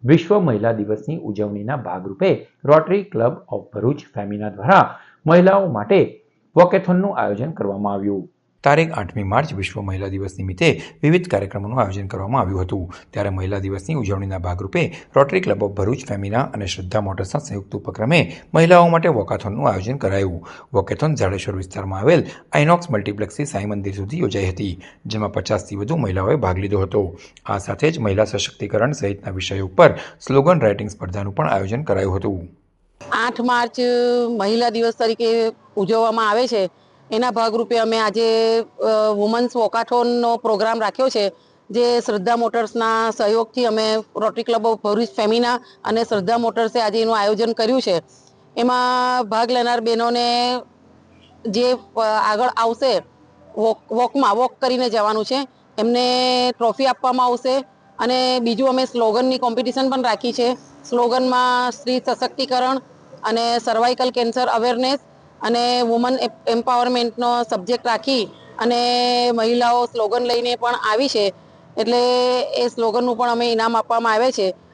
વિશ્વ મહિલા દિવસની ઉજવણીના ભાગરૂપે rotary club of Bharuch Femina દ્વારા મહિલાઓ માટે વોકેથોનનું આયોજન કરવામાં આવ્યું। તારીખ 8મી માર્ચ વિશ્વ મહિલા દિવસ નિમિત્તે વિવિધ કાર્યક્રમોનું આયોજન કરવામાં આવ્યું હતું। ત્યારે મહિલા દિવસની ઉજવણીના ભાગરૂપે rotary club of Bharuch Femina અને શ્રદ્ધા મોટર્સના સંયુક્ત ઉપક્રમે મહિલાઓ માટે વોકાથોનનું આયોજન કરાયું। વોકેથોન જાડેશ્વર વિસ્તારમાં આવેલ આઇનોક્સ મલ્ટીપ્લેક્સથી સાંઈ મંદિર સુધી યોજાઈ હતી, જેમાં 50થી વધુ મહિલાઓએ ભાગ લીધો હતો। આ સાથે જ મહિલા સશક્તિકરણ સહિતના વિષયો ઉપર સ્લોગન રાઇટિંગ સ્પર્ધાનું પણ આયોજન કરાયું હતું। 8 માર્ચ મહિલા દિવસ તરીકે ઉજવવામાં આવે છે। એના ભાગરૂપે અમે આજે વુમન્સ વોકાથોનનો પ્રોગ્રામ રાખ્યો છે, જે શ્રદ્ધા મોટર્સના સહયોગથી અમે rotary club of Bharuch Femina અને શ્રદ્ધા મોટર્સે આજે એનું આયોજન કર્યું છે। એમાં ભાગ લેનાર બહેનોને જે આગળ આવશે વોક કરીને જવાનું છે, એમને ટ્રોફી આપવામાં આવશે। અને બીજું અમે સ્લોગનની કોમ્પિટિશન પણ રાખી છે। સ્લોગનમાં સ્ત્રી સશક્તિકરણ અને સર્વાઇકલ કેન્સર અવેરનેસ અને વુમન એમ્પાવરમેન્ટનો સબ્જેક્ટ રાખી અને મહિલાઓ સ્લોગન લઈને પણ આવી છે, એટલે એ સ્લોગનનું પણ અમે ઇનામ આપવામાં આવે છે।